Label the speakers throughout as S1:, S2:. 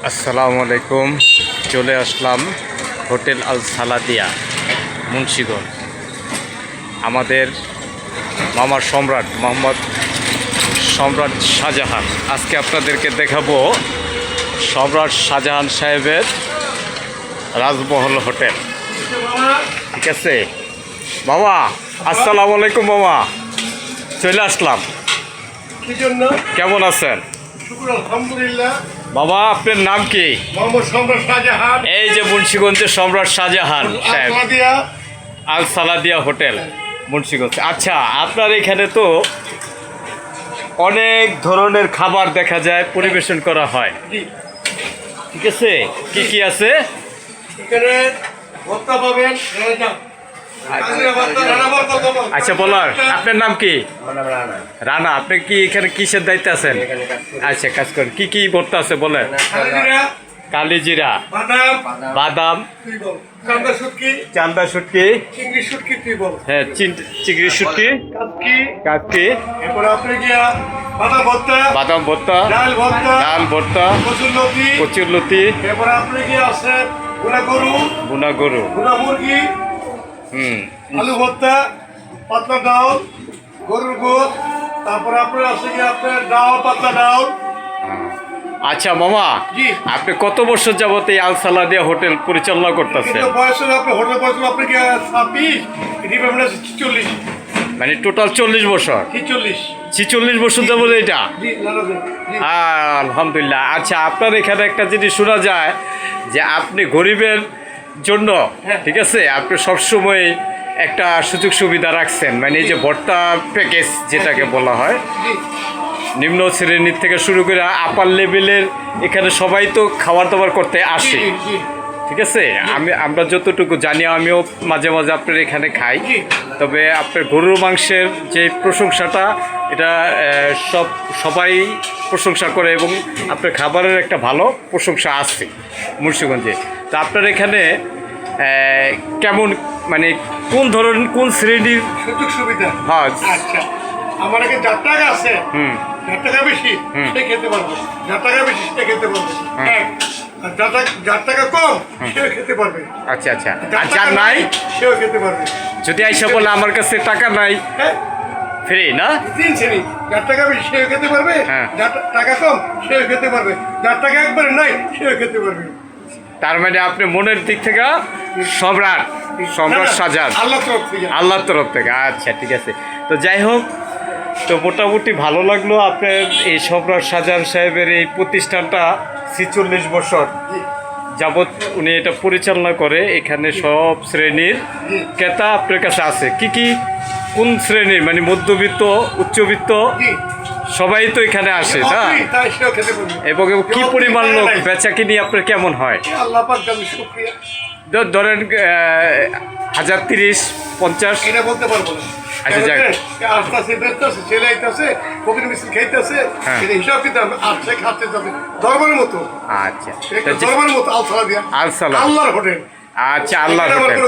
S1: আসসালামু আলাইকুম। চলে আসলাম হোটেল আল সালাদিয়া মুন্সিগঞ্জ। আমাদের মামার সম্রাট মোহাম্মদ সম্রাট শাহজাহান। আজকে আপনাদেরকে দেখাবো সম্রাট শাহজাহান সাহেবের রাজমহল হোটেল। ঠিক আছে বাবা, আসসালামু আলাইকুম বাবা। চলে আসলাম। কেমন আছেন
S2: আলহামদুলিল্লাহ।
S1: বাবা আপনার নাম কি?
S2: মোহাম্মদ সম্রাট শাহজাহান।
S1: এই যে মুন্সিগঞ্জের সম্রাট শাহজাহান সাহেব, আল সালাদিয়া হোটেল মুন্সিগঞ্জ। আচ্ছা, আপনার এখানে তো অনেক ধরনের খাবার দেখা যায়, পরিবেশন করা হয়। ঠিক আছে, কি কি আছে
S2: এখানে? ভর্তা পাবেন।
S1: আচ্ছা বলার, আপনার নাম কি? রানা। আপনি কি এখানে কিসের দায়িত্বে আছেন? আচ্ছা, কাজ করেন। কি কি ভর্তা আছে বলেন? কালিজিরা, বাদাম, চান্দা শুটকি, হ্যাঁ চিংড়ি শুটকি, কাটকি, বাদাম ভর্তা, ডাল ভর্তা, কচুরলতি, বুনা গরু,
S2: আলু ভর্তা, পাতলা ডাউল, গরুর গোদ, তারপরে আপনার আছে কি আপনার ডাউল, পাতলা ডাউল।
S1: আচ্ছা মামা, আপনি কত বছর যাবত এই আল সালাদিয়া হোটেল পরিচালনা করতেছেন?
S2: বয়সের আপনার হোটেল বয়স আপনাকে 26,
S1: মানে টোটাল 40 বছর। 46 বছর যাবত এটা। আলহামদুলিল্লাহ। আচ্ছা, আপনার এখানে একটা জিনিস শোনা যায় যে আপনি গরিবের জন্য, ঠিক আছে, আপনি সবসময় একটা সুযোগ সুবিধা রাখছেন, মানে এই যে ভর্তা প্যাকেজ যেটাকে বলা হয়, নিম্ন শ্রেণীর থেকে শুরু করে আপার লেভেলের এখানে সবাই তো খাবার দাবার করতে আসে। ঠিক আছে, আমরা যতটুকু জানি, আমিও মাঝে মাঝে আপনার এখানে খাই। তবে আপনার গরুর মাংসের যে প্রশংসাটা, এটা সবাই প্রশংসা করে এবং আপনার খাবারের একটা ভালো প্রশংসা আছে মুন্সিগঞ্জে। তো আপনার এখানে কেমন, মানে কোন ধরনের, কোন শ্রেণীর
S2: সুযোগ সুবিধা?
S1: হ্যাঁ,
S2: আচ্ছা, আমার কাছে যার টাকা আছে, যার টাকা বেশি সে খেতে পারবে, যার টাকা বেশি সে খেতে পারবে, আর যার টাকা কম সেও খেতে পারবে।
S1: আচ্ছা আচ্ছা। আর যার নাই
S2: সেও খেতে পারবে।
S1: যদি আইসা বলে আমার কাছে টাকা নাই, ফ্রি না?
S2: 3 শ্রেণী। যার টাকা বেশি সেও খেতে পারবে, যার টাকা কম সেও খেতে পারবে, যার টাকা একবারে নাই সেও খেতে পারবে।
S1: তার মানে আপনি মনের দিক থেকে সম্রাট শাহজাহান, আল্লাহর তরফ থেকে। আচ্ছা ঠিক আছে। তো যাই হোক, তো মোটামুটি ভালো লাগলো আপনার এই সম্রাট শাহজাহান সাহেবের এই প্রতিষ্ঠানটা 46 বছর যাবৎ উনি এটা পরিচালনা করে। এখানে সব শ্রেণীর ক্রেতা আপনার কাছে আছে। কি কোন শ্রেণীর, মানে মধ্যবিত্ত, উচ্চবিত্ত সবাই তো এখানে আসে না? এবং কি পরিমাণ লোক বেচা কিনি আপনার কেমন হয়? ধরেন 1000, 30, 50
S2: এটা বলতে পারবো না।
S1: আচ্ছা যাক,
S2: ধর্মের মতো।
S1: আচ্ছা
S2: ধর্মের মতো আল্লাহর হোটেল।
S1: আচ্ছা, আল্লাহর হোটেল।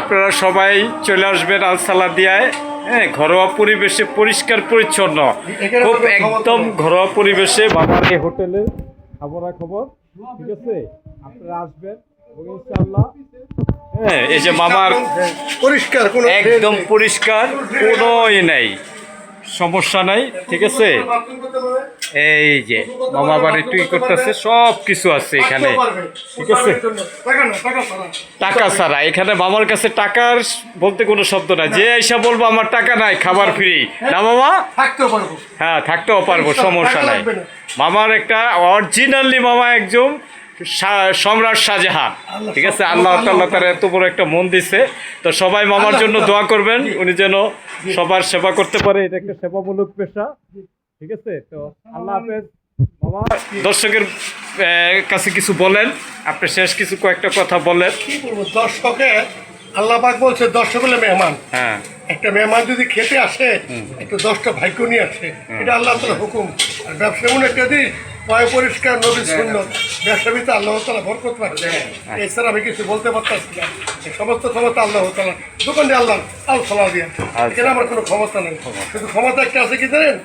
S1: আপনারা সবাই চলে আসবেন আল সালাদিয়ায়। হ্যাঁ, ঘরোয়া পরিবেশে, পরিষ্কার পরিচ্ছন্ন, খুব একদম ঘরোয়া পরিবেশে বাবার এই হোটেলের খবর। ঠিক আছে, আপনারা আসবেন ইনশাআল্লাহ। হ্যাঁ, এই যে মামার
S2: পরিষ্কার,
S1: একদম পরিষ্কার, কোনো নাই, সমস্যা নাই। ঠিক আছে, এই যে মামা আবার একটু করতেছে, সব কিছু আছে এখানে। ঠিক আছে, টাকা ছাড়া এখানে মামার কাছে টাকার বলতে কোনো শব্দ নাই। যে এসে বলবো আমার টাকা নাই, খাবার ফ্রি না মামা? হ্যাঁ, থাকতেও পারবো, সমস্যা নাই। মামার একটা অরিজিনালি মামা একজন সম্রাট শাহজাহান। ঠিক আছে, আল্লাহ তাআলা তার এত বড় একটা মন দিছে। তো সবাই মামার জন্য দোয়া করবেন, উনি যেন সবার সেবা করতে পারে। এটা একটা সেবামূলক পেশা। ঠিক আছে, তো আল্লাহ হাফেজ মামা। দর্শকের কাছে কিছু বলেন, আপনি শেষ কিছু কয়েকটা কথা বলেন।
S2: কি বলবো, দর্শকে আল্লাহ পাক বলছে দর্শক হলে মেহমান।
S1: হ্যাঁ,
S2: একটা মেহমান যদি খেতে আসে, একটু 10টা ভাগ্য নিয়ে আসে, এটা আল্লাহ তাআলার হুকুম। আর ব্যবসা এমন একটা দিন, পয় পরিষ্কার, নবীর সুন্নাত, ব্যবসা ভিতরে আল্লাহ তাআলা বরকত রাখছে। এছাড়া আমি কিছু বলতে পারতাম না। এই সমস্ত ক্ষমতা আল্লাহ তাআলা, দোকানে আল্লাহ আল সালাদিয়া। এখানে আমার কোনো ক্ষমতা নেই, শুধু ক্ষমতা একটা আছে কি জানেন?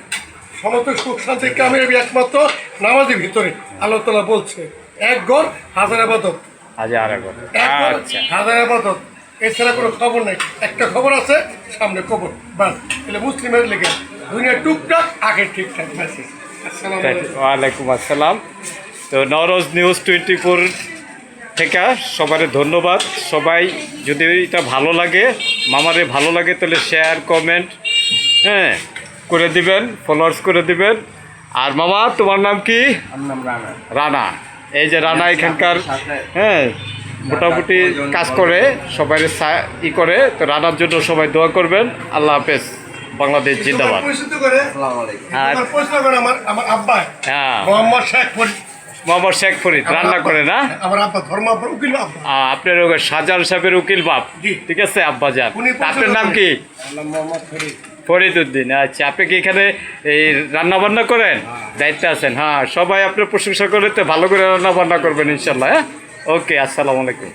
S2: সমস্ত সুখ শান্তি কামিয়াবি একমাত্র নামাজের ভিতরে। আল্লাহ তাআলা বলছে এক ঘর হাজার আবাদত,
S1: আজ আর একবার
S2: এক ঘর
S1: আচ্ছা
S2: হাজার আবাদত, এছাড়া কোনো খবর নেই। একটা খবর আছে, সামনে খবর, বাস। তাহলে মুসলিমের লেগে দুনিয়া টুকটাক আগে ঠিকঠাক আছে। আসসালামু আলাইকুম।
S1: ওয়ালাইকুম আসসালাম। তো নরোজ নিউজ 24 থেকে সবারে ধন্যবাদ। সবাই যদি এটা ভালো লাগে, মামারে ভালো লাগে, তাহলে শেয়ার কমেন্ট হ্যাঁ করে দিবেন, ফলোয়ার্স করে দিবেন। আর মামা তোমার নাম কি? রানা। এই যে রানা এখানকার হ্যাঁ মোটামুটি কাজ করে, সবাই ই করে। তো রানার জন্য সবাই দোয়া করবেন। আল্লাহ হাফেজ, বাংলাদেশ জিন্দাবাদ।
S2: পরিচিত করে
S1: আর
S2: আমার পরিচিত করে আমার আব্বা
S1: হ্যাঁ
S2: মোহাম্মদ শেখ ফরিদ।
S1: মোহাম্মদ শেখ ফরিদ রান্না করে না?
S2: আমার আব্বা ধর্ম আব্বা উকিল আব্বা।
S1: আপনার শাহজাহান সাহেবের উকিল বাপ,
S2: জি।
S1: ঠিক আছে আব্বাজান।
S2: উনি
S1: আপনার নাম কি?
S2: মোহাম্মদ ফরিদ।
S1: ফরিদউদ্দিন। আচ্ছা, আপনি কি এখানে এই রান্না বান্না করেন? দায়িত্বে আছেন? হ্যাঁ, সবাই আপনার প্রশংসা করে তো ভালো করে রান্না বান্না করবেন ইনশাল্লাহ। হ্যাঁ, ওকে, আসসালামু আলাইকুম।